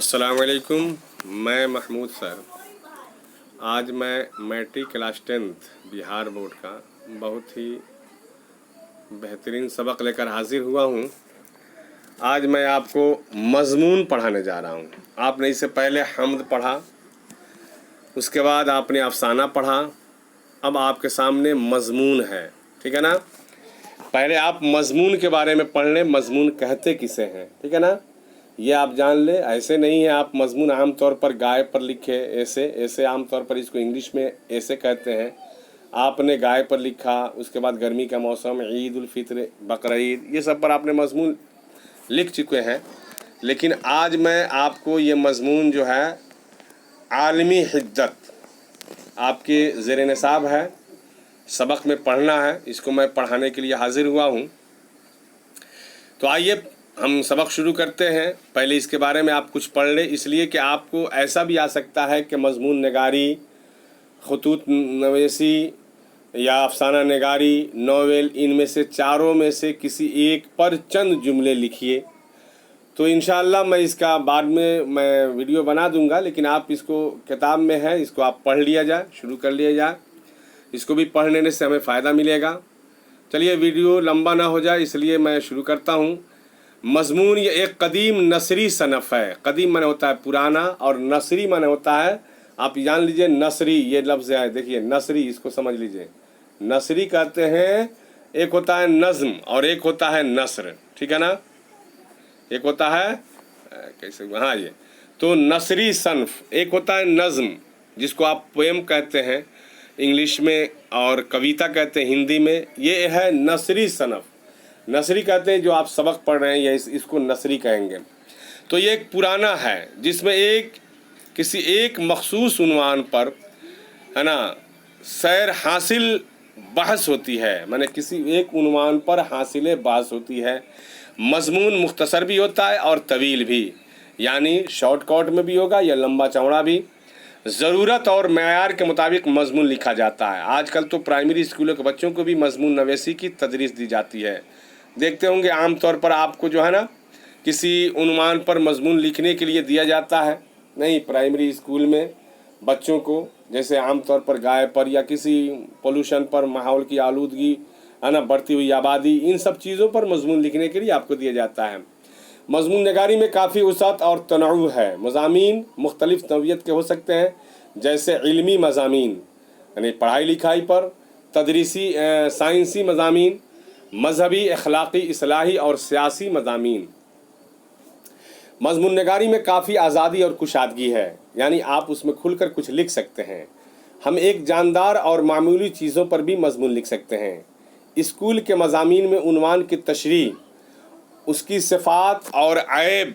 अस्सलाम वालेकुम। मैं महमूद सर। आज मैं matric class 10th Bihar board का बहुत ही बेहतरीन सबक लेकर हाजिर हुआ हूँ। आज मैं आपको मज़मून पढ़ाने जा रहा हूँ। आपने इससे पहले हम्द पढ़ा, उसके बाद आपने अफसाना पढ़ा, अब आपके सामने मज़मून है। ठीक है ना। पहले आप मज़मून के बारे में पढ़ लें, मज़मून कहते किसे हैं। ठीक है ना, ये आप जान ले। ऐसे नहीं है आप मज़मून आम तौर पर गाय पर लिखे, ऐसे आम तौर पर इसको इंग्लिश में ऐसे कहते हैं। आपने गाय पर लिखा, उसके बाद गर्मी का मौसम, ईद उल फित्र, बकरीद, ये सब पर आपने मज़मून लिख चुके हैं। लेकिन आज मैं आपको ये मज़मून जो है आलमी हिद्दत आपके ज़ेर निसाब है, सबक में पढ़ना है। इसको मैं पढ़ाने के लिए हाजिर हुआ हूँ। तो आइए हम सबक शुरू करते हैं। पहले इसके बारे में आप कुछ पढ़ लें, इसलिए कि आपको ऐसा भी आ सकता है कि मज़मून नगारी, खतूत नवेसी या अफसाना नगारी, नोवेल, इनमें से चारों में से किसी एक पर चंद जुमले लिखिए। तो इंशाअल्लाह मैं इसका बाद में मैं वीडियो बना दूंगा, लेकिन आप इसको किताब में है, इसको आप पढ़ लिया जाए, शुरू कर लिया जाए। इसको भी पढ़ने से हमें फ़ायदा मिलेगा। चलिए वीडियो लंबा ना हो जाए इसलिए मैं शुरू करता हूँ। मज़मून ये एक कदीम नसरी सनफ़ है। कदीम माने होता है पुराना, और नसरी माने होता है, आप जान लीजिए नसरी ये लफ्ज़ है। देखिए नसरी, इसको समझ लीजिए। नसरी कहते हैं, एक होता है नज़्म और एक होता है नसर। ठीक है ना, एक होता है कैसे, हाँ ये तो नसरी सनफ़, एक होता है नज़्म जिसको आप पोएम कहते हैं इंग्लिश में, और कविता कहते हैं हिंदी में। ये है नसरी सनफ़। नसरी कहते हैं जो आप सबक पढ़ रहे हैं, या इसको नसरी कहेंगे। तो ये एक पुराना है जिसमें किसी एक मखसूस उन्वान पर, है ना, सैर हासिल बहस होती है। माने किसी एक उन्वान पर हासिल बहस होती है। मज़मून मुख्तसर भी होता है और तवील भी, यानी शॉर्ट कट में भी होगा या लंबा चौड़ा भी। ज़रूरत और मेयार के मुताबिक मज़मून लिखा जाता है। आजकल तो प्राइमरी स्कूलों के बच्चों को भी मज़मून नवेसी की तदरीस दी जाती है। देखते होंगे आम तौर पर आपको जो है ना, किसी उन्वान पर मज़मून लिखने के लिए दिया जाता है। नहीं, प्राइमरी स्कूल में बच्चों को जैसे आम तौर पर गाय पर या किसी पोल्यूशन पर, माहौल की आलूदगी, है ना, बढ़ती हुई आबादी, इन सब चीज़ों पर मज़मून लिखने के लिए आपको दिया जाता है। मज़मून नगारी में काफ़ी वसअत और तनऊ है। मज़ामीन मुख्तलिफ़ नौइयत के हो सकते हैं, जैसे इल्मी मज़ामीन यानी पढ़ाई लिखाई पर, तदरीसी साइंसी मज़ामीन, मजहबी, अखलाक़ी, इस्लाही और सियासी मज़ामीन। मज़मून नगारी में काफ़ी आज़ादी और कुशादगी है, यानी आप उसमें खुलकर कुछ लिख सकते हैं। हम एक जानदार और मामूली चीज़ों पर भी मज़मून लिख सकते हैं। स्कूल के मज़ामीन में उन्वान की तशरीह, उसकी सिफ़ात और ऐब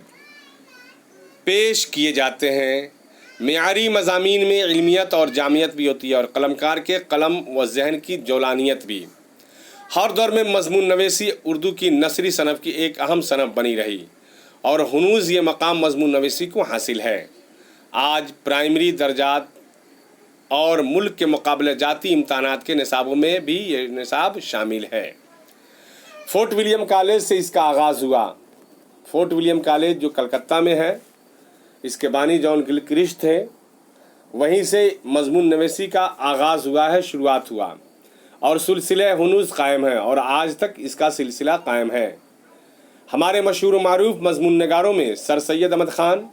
पेश किए जाते हैं। मियारी मज़ामीन में इल्मियत और जामियत भी होती है, और कलमकार के कलम व जहन की जौलानियत भी। हर दौर में मज़मून नवेसी उर्दू की नसरी सनफ़ की एक अहम सनफ़ बनी रही, और हनूज़ ये मकाम मज़मून नवेसी को हासिल है। आज प्राइमरी दर्जात और मुल्क के मुकाबले जाती इम्तहानात के निसाबों में भी ये निसाब शामिल है। फोर्ट विलियम कॉलेज से इसका आगाज़ हुआ। फोर्ट विलियम कॉलेज जो कलकत्ता में है, इसके बानी जॉन गिलक्रिस्ट थे, वहीं से मज़मून नवेसी का आगाज़ हुआ है, शुरुआत हुआ, और सिलसिला हुनूज़ कायम है, और आज तक इसका सिलसिला कायम है। हमारे मशहूर मारूफ मज़मून नगारों में सर सैयद अहमद ख़ान,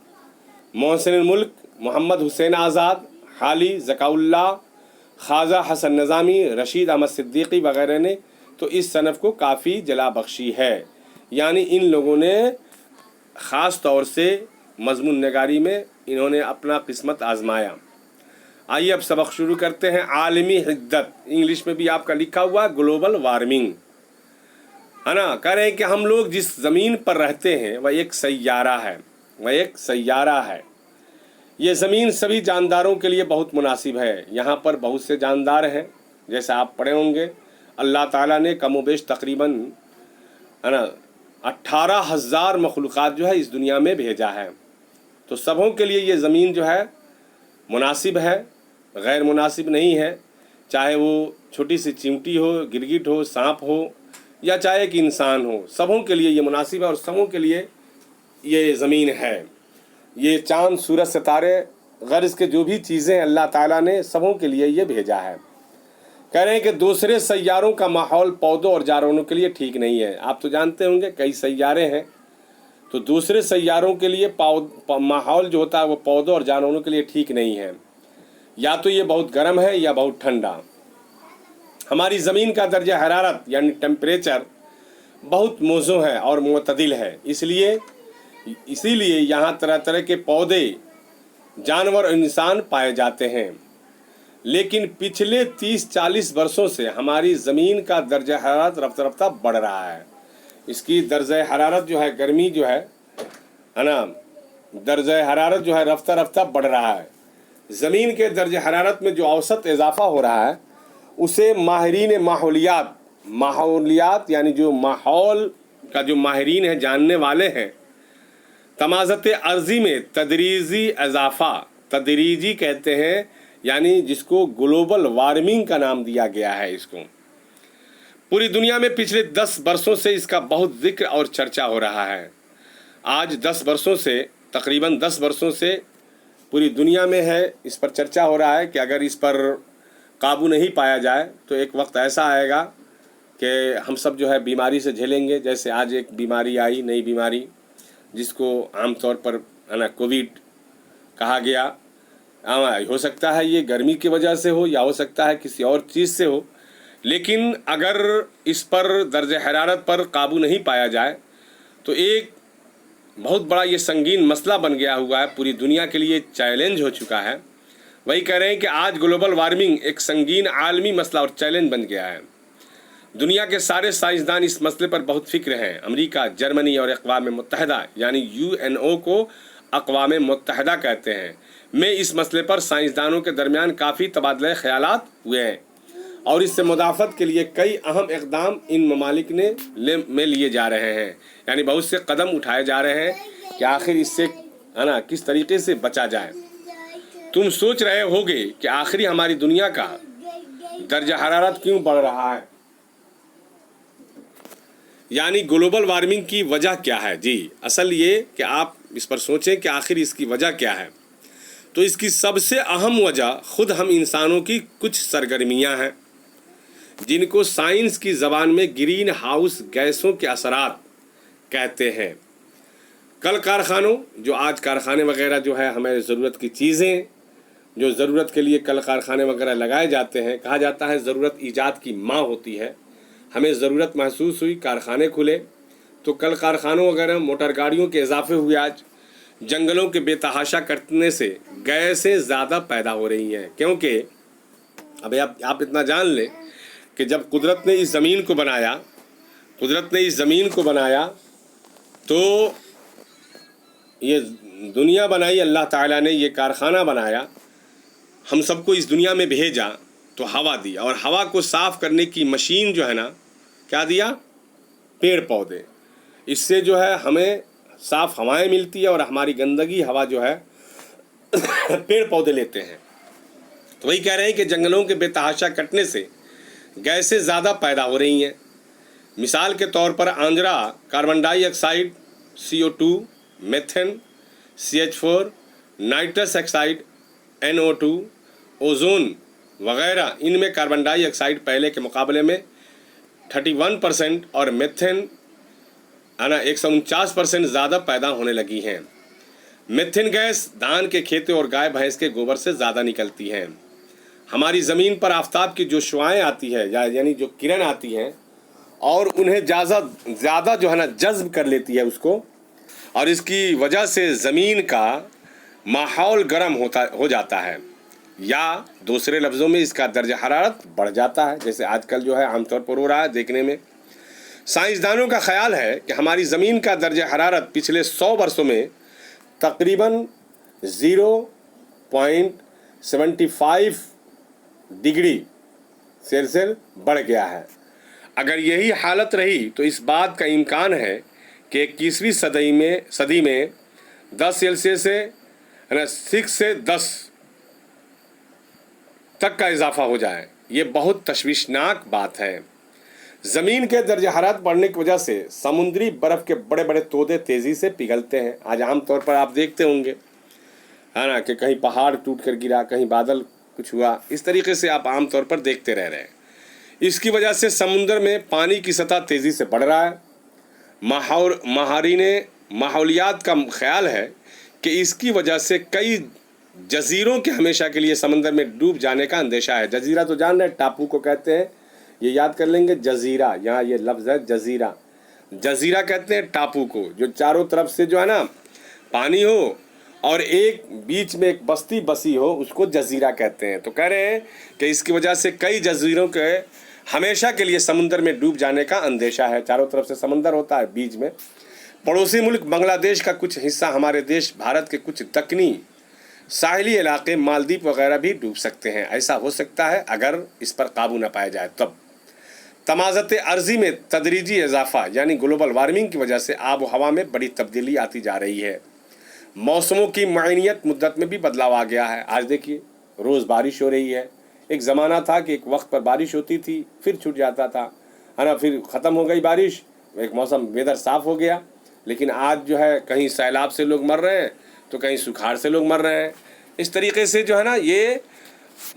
मोहसिन मुल्क, मोहम्मद हुसैन आज़ाद, हाली ज़काउल्लाह, ख्वाजा हसन निज़ामी, रशीद अहमद सिद्दीकी वगैरह ने तो इस सनफ़ को काफ़ी जला बख्शी है। यानी इन लोगों ने ख़ास तौर से मज़मून नगारी में इन्होंने अपना किस्मत आजमाया। आइए अब सबक शुरू करते हैं। आलमी हिद्दत, इंग्लिश में भी आपका लिखा हुआ ग्लोबल वार्मिंग, है ना। कह रहे हैं कि हम लोग जिस ज़मीन पर रहते हैं वह एक सैयारा है, वह एक सैयारा है। ये ज़मीन सभी जानदारों के लिए बहुत मुनासिब है। यहाँ पर बहुत से जानदार हैं, जैसे आप पढ़े होंगे अल्लाह ताला ने कम व बेश तकरीबन, है ना, 18,000 मखलूक़ात जो है इस दुनिया में भेजा है। तो सबों के लिए ये ज़मीन जो है मुनासिब है, गैर मुनासिब नहीं है। चाहे वो छोटी सी चिमटी हो, गिरगिट हो, सांप हो, या चाहे कि इंसान हो, सबों के लिए ये मुनासिब है और सबों के लिए ये ज़मीन है। ये चांद, सूरज, सितारे, गर्ज के जो भी चीज़ें अल्लाह ताला ने सबों के लिए ये भेजा है। कह रहे हैं कि दूसरे सैयारों का माहौल पौधों और जानवरों के लिए ठीक नहीं है। आप तो जानते होंगे कई सैयारे हैं, तो दूसरे सैयारों के लिए माहौल जो होता है वो पौधों और जानवरों के लिए ठीक नहीं है। या तो ये बहुत गर्म है या बहुत ठंडा। हमारी ज़मीन का दर्जा हरारत यानी टेम्परेचर बहुत मौजूद है और मुतदिल है, इसीलिए यहाँ तरह तरह के पौधे, जानवर और इंसान पाए जाते हैं। लेकिन पिछले 30-40 वर्षों से हमारी ज़मीन का दर्जा हरारत रफ्ता रफ्ता बढ़ रहा है। इसकी दर्जा हरारत जो है, गर्मी जो है ना, दर्जा हरारत जो है रफ्ता रफ्ता बढ़ रहा है। ज़मीन के दर्जा हरारत में जो औसत इजाफा हो रहा है उसे माहिरीन माहौलियात यानी जो माहौल का जो माहिरीन है, जानने वाले हैं, तमाज़त अर्ज़ी में तदरीजी इजाफा, तदरीजी कहते हैं, यानी जिसको ग्लोबल वार्मिंग का नाम दिया गया है। इसको पूरी दुनिया में पिछले 10 वर्षों से इसका बहुत जिक्र और चर्चा हो रहा है। आज 10 वर्षों से, तकरीबन 10 वर्षों से पूरी दुनिया में है, इस पर चर्चा हो रहा है कि अगर इस पर काबू नहीं पाया जाए तो एक वक्त ऐसा आएगा कि हम सब जो है बीमारी से झेलेंगे। जैसे आज एक बीमारी आई, नई बीमारी, जिसको आमतौर पर है ना कोविड कहा गया। हो सकता है ये गर्मी की वजह से हो या हो सकता है किसी और चीज़ से हो, लेकिन अगर इस पर दर्ज हरारत पर काबू नहीं पाया जाए तो एक बहुत बड़ा ये संगीन मसला बन गया हुआ है, पूरी दुनिया के लिए चैलेंज हो चुका है। वही कह रहे हैं कि आज ग्लोबल वार्मिंग एक संगीन आलमी मसला और चैलेंज बन गया है। दुनिया के सारे साइंसदान इस मसले पर बहुत फिक्र हैं। अमेरिका, जर्मनी और अक़वाम मुत्तहिदा यानी UNO को अक़वाम मुत्तहिदा कहते हैं, में इस मसले पर साइंसदानों के दरमियान काफ़ी तबादला ख़यालात हुए हैं और इससे मुदाफ़त के लिए कई अहम इक़दाम इन ममालिक में लिए जा रहे हैं। यानी बहुत से कदम उठाए जा रहे हैं कि आखिर इससे है ना किस तरीके से बचा जाए। तुम सोच रहे होगे कि आखिर हमारी दुनिया का दर्जा हरारत क्यों बढ़ रहा है, यानी ग्लोबल वार्मिंग की वजह क्या है। जी, असल ये कि आप इस पर सोचें कि आखिर इसकी वजह क्या है। तो इसकी सबसे अहम वजह खुद हम इंसानों की कुछ सरगर्मियां हैं, जिनको साइंस की ज़बान में ग्रीन हाउस गैसों के असरात कहते हैं। कल कारखानों, जो आज कारखाने वगैरह जो है हमें ज़रूरत की चीज़ें, जो ज़रूरत के लिए कल कारखाने वगैरह लगाए जाते हैं, कहा जाता है ज़रूरत ईजाद की माँ होती है। हमें ज़रूरत महसूस हुई, कारखाने खुले तो कल कारखानों वगैरह, मोटर गाड़ियों के इजाफे हुए। आज जंगलों के बेतहाशा कटने से गैसें ज़्यादा पैदा हो रही हैं, क्योंकि अब आप इतना जान लें कि जब कुदरत ने इस ज़मीन को बनाया, तो ये दुनिया बनाई अल्लाह ताला ने, ये कारखाना बनाया, हम सबको इस दुनिया में भेजा तो हवा दी, और हवा को साफ़ करने की मशीन जो है ना, क्या दिया? पेड़ पौधे। इससे जो है हमें साफ़ हवाएं मिलती है और हमारी गंदगी हवा जो है पेड़ पौधे लेते हैं। तो वही कह रहे हैं कि जंगलों के बेतहाशा कटने से गैसें ज़्यादा पैदा हो रही हैं। मिसाल के तौर पर Andra, carbon dioxide, CO2, methane, CH4, nitrous oxide, NO2, ozone वगैरह, इनमें कार्बन डाइऑक्साइड पहले के मुकाबले में 31% और मेथेन 149% ज़्यादा पैदा होने लगी हैं। मेथेन गैस धान के खेतों और गाय भैंस के गोबर से ज़्यादा निकलती हैं। हमारी ज़मीन पर आफताब की जो शुआएँ आती है, यानी जो किरण आती हैं, और उन्हें ज़्यादा जो है ना जज्ब कर लेती है उसको, और इसकी वजह से ज़मीन का माहौल गर्म हो जाता है, या दूसरे लफ्ज़ों में इसका दर्जा हरारत बढ़ जाता है, जैसे आजकल जो है आमतौर पर हो रहा है देखने में। साइंसदानों का ख्याल है कि हमारी ज़मीन का दर्जा हरारत पिछले 100 वर्षों में तकरीबन 0.75 डिग्री सेल्सियस बढ़ गया है। अगर यही हालत रही तो इस बात का इम्कान है कि 21वीं सदी में 10 सेल्सियस से 6 से 10 तक का इजाफा हो जाए। ये बहुत तशवीशनाक बात है। ज़मीन के दर्ज हरारत बढ़ने की वजह से समुद्री बर्फ़ के बड़े बड़े तोदे तेज़ी से पिघलते हैं। आज आम तौर पर आप देखते होंगे, है ना, कि कहीं पहाड़ टूट कर गिरा, कहीं बादल कुछ हुआ, इस तरीके से आप आम तौर पर देखते रह रहे हैं। इसकी वजह से समुद्र में पानी की सतह तेज़ी से बढ़ रहा है। माहरीन माहौलियात का ख्याल है कि इसकी वजह से कई जजीरों के हमेशा के लिए समंदर में डूब जाने का अंदेशा है। जजीरा तो जान रहे, टापू को कहते हैं, ये याद कर लेंगे, जजीरा, यहाँ ये लफ्ज़ है जजीरा। जजीरा कहते हैं टापू को, जो चारों तरफ से जो है ना पानी हो और एक बीच में एक बस्ती बसी हो, उसको जजीरा कहते हैं। तो कह रहे हैं कि इसकी वजह से कई जजीरों के हमेशा के लिए समुंदर में डूब जाने का अंदेशा है। चारों तरफ से समंदर होता है, बीच में पड़ोसी मुल्क बांग्लादेश का कुछ हिस्सा, हमारे देश भारत के कुछ दक्कनी साहिली इलाके, मालदीव वगैरह भी डूब सकते हैं। ऐसा हो सकता है अगर इस पर काबू न पाया जाए तब। तमाज़त अर्ज़ी में तदरीजी इजाफा यानी ग्लोबल वार्मिंग की वजह से आब व हवा में बड़ी तब्दीली आती जा रही है। मौसमों की मुअय्यनियत मुद्दत में भी बदलाव आ गया है। आज देखिए, रोज़ बारिश हो रही है। एक ज़माना था कि एक वक्त पर बारिश होती थी, फिर छूट जाता था, है ना, फिर ख़त्म हो गई बारिश, एक मौसम वेदर साफ़ हो गया। लेकिन आज जो है कहीं सैलाब से लोग मर रहे हैं तो कहीं सुखाड़ से लोग मर रहे हैं। इस तरीके से जो है ना, ये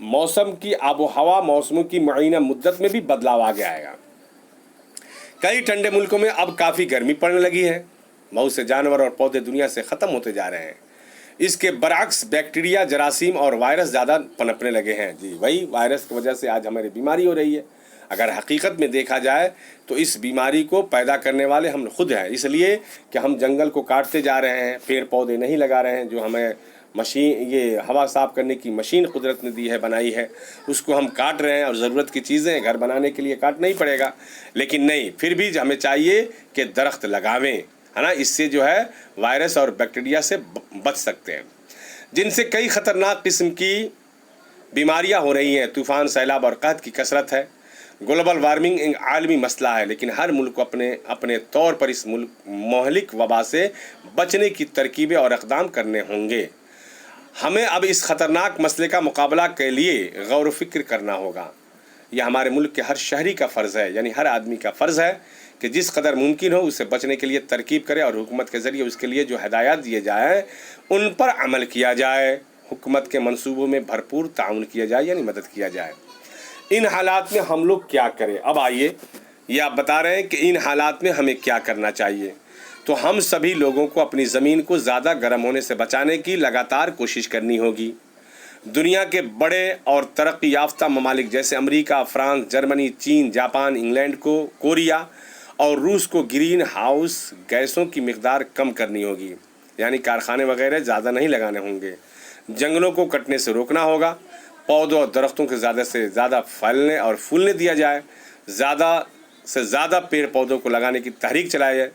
मौसम की आबो हवा, मौसमों की मुअय्यना मुद्दत में भी बदलाव आ गया है। कई ठंडे मुल्कों में अब काफ़ी गर्मी पड़ने लगी है। बहुत से जानवर और पौधे दुनिया से ख़त्म होते जा रहे हैं। इसके बरअक्स बैक्टीरिया, जरासीम और वायरस ज़्यादा पनपने लगे हैं। जी, वही वायरस की वजह से आज हमारी बीमारी हो रही है। अगर हकीकत में देखा जाए तो इस बीमारी को पैदा करने वाले हम खुद हैं, इसलिए कि हम जंगल को काटते जा रहे हैं, पेड़ पौधे नहीं लगा रहे हैं। जो हमें मशीन, ये हवा साफ़ करने की मशीन कुदरत ने दी है, बनाई है, उसको हम काट रहे हैं। और ज़रूरत की चीज़ें घर बनाने के लिए काटना ही पड़ेगा, लेकिन नहीं, फिर भी हमें चाहिए कि दरख्त लगावें, है ना। इससे जो है वायरस और बैक्टीरिया से बच सकते हैं, जिनसे कई ख़तरनाक किस्म की बीमारियां हो रही हैं। तूफ़ान, सैलाब और कहत की कसरत है। ग्लोबल वार्मिंग एक आलमी मसला है, लेकिन हर मुल्क को अपने अपने तौर पर इस मोहलिक वबा से बचने की तरकीबें और इक़दाम करने होंगे। हमें अब इस ख़तरनाक मसले का मुकाबला के लिए गौर व फिक्र करना होगा। यह हमारे मुल्क के हर शहरी का फ़र्ज़ है, यानी हर आदमी का फ़र्ज़ है कि जिस कदर मुमकिन हो उससे बचने के लिए तरकीब करे और हुकूमत के ज़रिए उसके लिए जो हिदायत दिए जाए उन पर अमल किया जाए। हुकूमत के मंसूबों में भरपूर ताउन किया जाए, यानी मदद किया जाए। इन हालात में हम लोग क्या करें? अब आइए, ये आप बता रहे हैं कि इन हालात में हमें क्या करना चाहिए। तो हम सभी लोगों को अपनी ज़मीन को ज़्यादा गर्म होने से बचाने की लगातार कोशिश करनी होगी। दुनिया के बड़े और तरक्की याफ्ता ममालिक जैसे अमेरिका, फ्रांस, जर्मनी, चीन, जापान, इंग्लैंड को, कोरिया और रूस को ग्रीन हाउस गैसों की मिकदार कम करनी होगी, यानी कारखाने वगैरह ज़्यादा नहीं लगाने होंगे। जंगलों को कटने से रोकना होगा। पौधों और दरख्तों के ज़्यादा से ज़्यादा फैलने और फूलने दिया जाए। ज़्यादा से ज़्यादा पेड़ पौधों को लगाने की तहरीक चलाई जाए।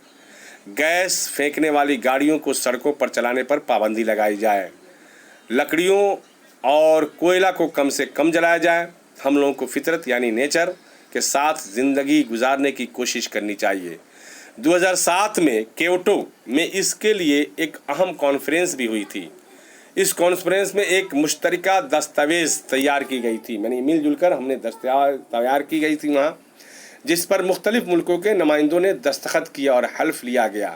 गैस फेंकने वाली गाड़ियों को सड़कों पर चलाने पर पाबंदी लगाई जाए। लकड़ियों और कोयला को कम से कम जलाया जाए। हम लोगों को फितरत यानी नेचर के साथ ज़िंदगी गुजारने की कोशिश करनी चाहिए। 2007 में क्योटो में इसके लिए एक अहम कॉन्फ्रेंस भी हुई थी। इस कॉन्फ्रेंस में एक मुश्तरका दस्तावेज़ तैयार की गई थी, यानी मिलजुल कर हमने दस्तावेज़ तैयार की गई थी वहाँ, जिस पर मुख्तलिफ़ मुल्कों के नुमाइंदों ने दस्तखत किया और हल्फ लिया गया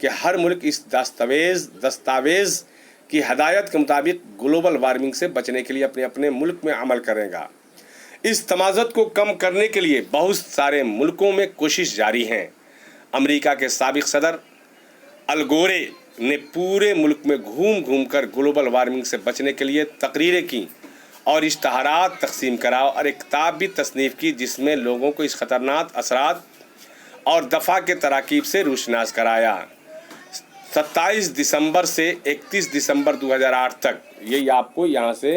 कि हर मुल्क इस दस्तावेज़ की हदायत के मुताबिक ग्लोबल वार्मिंग से बचने के लिए अपने अपने मुल्क में अमल करेगा। इस तमाज़त को कम करने के लिए बहुत सारे मुल्कों में कोशिश जारी हैं। अमेरिका के साबिक़ सदर अल गोरे ने पूरे मुल्क में घूम घूम कर ग्लोबल वार्मिंग से बचने के लिए तकरीरें की और इश्तहारात तकसीम करा और एक किताब भी तसनीफ़ की, जिसमें लोगों को इस ख़तरनाक असरात और दफ़ा के तराकीब से रोशनास कराया। 27 दिसंबर से 31 दिसंबर 2008 तक यही आपको यहाँ से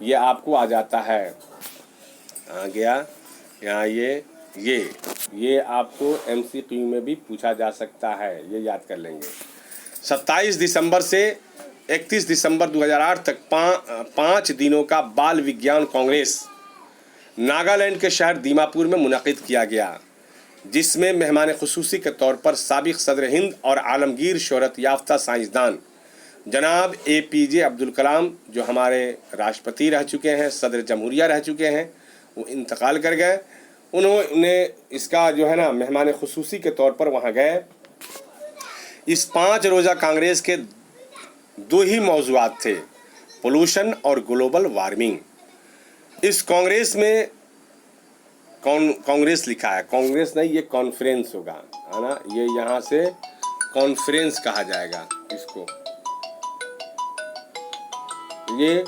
ये आपको आ जाता है, आ गया यहाँ ये आपको MCQ में भी पूछा जा सकता है, ये याद कर लेंगे। 27 दिसंबर से 31 दिसंबर 2008 तक 5 दिनों का बाल विज्ञान कांग्रेस नागालैंड के शहर दीमापुर में मुनक़िद किया गया, जिसमें मेहमान ख़ुसूसी के तौर पर साबिक़ सदर हिंद और आलमगीर शोहरत याफ्ता साइंसदान जनाब APJ अब्दुल कलाम, जो हमारे राष्ट्रपति रह चुके हैं, सदर जमहूरिया रह चुके हैं, वो इंतकाल कर गए, उन्होंने इसका जो है ना मेहमान खुसूसी के तौर पर वहाँ गए। इस 5 रोज़ा कांग्रेस के 2 ही मौज़ूआत थे, पोल्यूशन और ग्लोबल वार्मिंग। इस कांग्रेस में कांग्रेस लिखा है, कांग्रेस नहीं, ये कॉन्फ्रेंस होगा, है ना, ये यहाँ से कॉन्फ्रेंस कहा जाएगा इसको, ये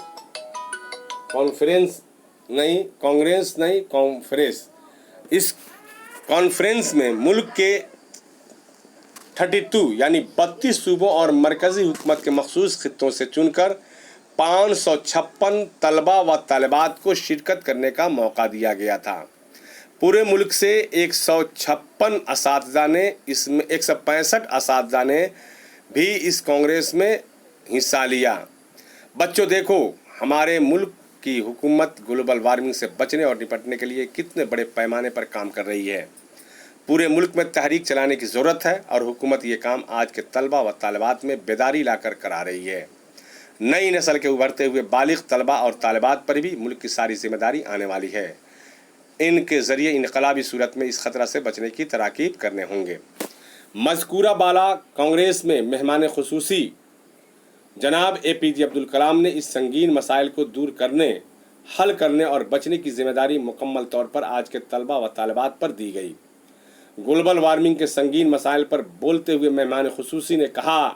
कॉन्फ्रेंस नहीं, कांग्रेस नहीं, कॉन्फ्रेंस। इस कॉन्फ्रेंस में मुल्क के 32 यानी 32 सूबों और मरकज़ी हुकूमत के मखसूस खित्तों से चुनकर 556 तलबा व तालिबात को शिरकत करने का मौका दिया गया था। पूरे मुल्क से 156 असातिज़ा ने, इसमें 165 असातिज़ा ने भी इस कांग्रेस में हिस्सा लिया। बच्चों देखो, हमारे मुल्क की हुकूमत ग्लोबल वार्मिंग से बचने और निपटने के लिए कितने बड़े पैमाने पर काम कर रही है। पूरे मुल्क में तहरीक चलाने की ज़रूरत है और हुकूमत ये काम आज के तलबा व तालिबात में बेदारी लाकर करा रही है। नई नस्ल के उभरते हुए बालिग तलबा और तालिबात पर भी मुल्क की सारी जिम्मेदारी आने वाली है। इनके ज़रिए इनकलाबी सूरत में इस खतरा से बचने की तराकीब करने होंगे। मज़कूरा बाला कांग्रेस में मेहमान खुसूसी जनाब APJ अब्दुल कलाम ने इस संगीन मसाइल को दूर करने, हल करने और बचने की जिम्मेदारी मुकम्मल तौर पर आज के तलबा व तालिबात पर दी गई। ग्लोबल वार्मिंग के संगीन मसाइल पर बोलते हुए मेहमान खुसूसी ने कहा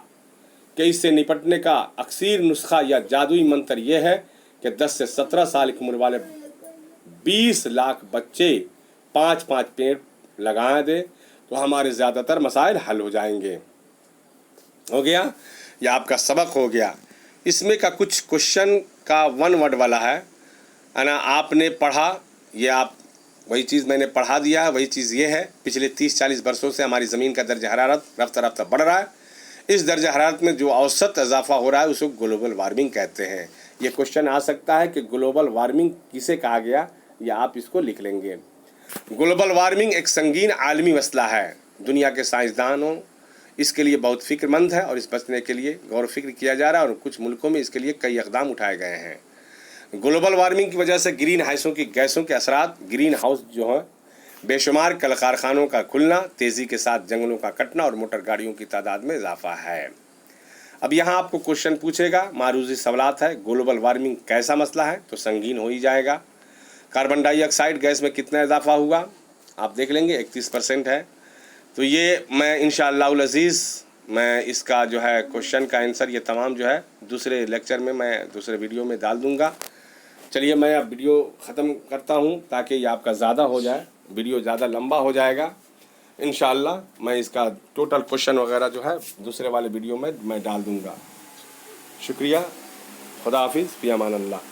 कि इससे निपटने का अक्सर नुस्खा या जादुई मंत्र यह है कि 10 से 17 साल की उम्र वाले 20 लाख बच्चे 5-5 पेड़ लगा दें तो हमारे ज़्यादातर मसाइल हल हो जाएंगे। हो गया, यह आपका सबक हो गया। इसमें का कुछ क्वेश्चन का 1 वर्ड वाला है ना, आपने पढ़ा, ये आप वही चीज़ मैंने पढ़ा दिया है, वही चीज़ ये है। पिछले 30-40 वर्षों से हमारी ज़मीन का दर्जा हरारत रफ्ता रफ्ता बढ़ रहा है। इस दर्जा हरारत में जो औसत इजाफा हो रहा है उसको ग्लोबल वार्मिंग कहते हैं। ये क्वेश्चन आ सकता है कि ग्लोबल वार्मिंग किसे कहा गया, या आप इसको लिख लेंगे। ग्लोबल वार्मिंग एक संगीन आलमी मसला है। दुनिया के साइंसदानों इसके लिए बहुत फिक्रमंद है और इस बचने के लिए गौर फिक्र किया जा रहा है और कुछ मुल्कों में इसके लिए कई इक़दाम उठाए गए हैं। ग्लोबल वार्मिंग की वजह से ग्रीन हाउसों की गैसों के असरात, ग्रीन हाउस जो है, बेशुमार कल कारखानों का खुलना, तेज़ी के साथ जंगलों का कटना और मोटर गाड़ियों की तादाद में इजाफा है। अब यहाँ आपको क्वेश्चन पूछेगा, मारूजी सवालात है, ग्लोबल वार्मिंग कैसा मसला है, तो संगीन हो ही जाएगा। कार्बन डाइऑक्साइड गैस में कितना इजाफा हुआ, आप देख लेंगे 31% है। तो ये मैं इंशाअल्लाह अज़ीज़ मैं इसका जो है क्वेश्चन का आंसर ये तमाम जो है दूसरे लेक्चर में, मैं दूसरे वीडियो में डाल दूँगा। चलिए मैं अब वीडियो ख़त्म करता हूँ ताकि ये आपका ज़्यादा हो जाए, वीडियो ज़्यादा लंबा हो जाएगा। इंशाअल्लाह मैं इसका टोटल क्वेश्चन वगैरह जो है दूसरे वाले वीडियो में मैं डाल दूँगा। शुक्रिया, खुदा हाफिज़, फ़ी अमान अल्लाह।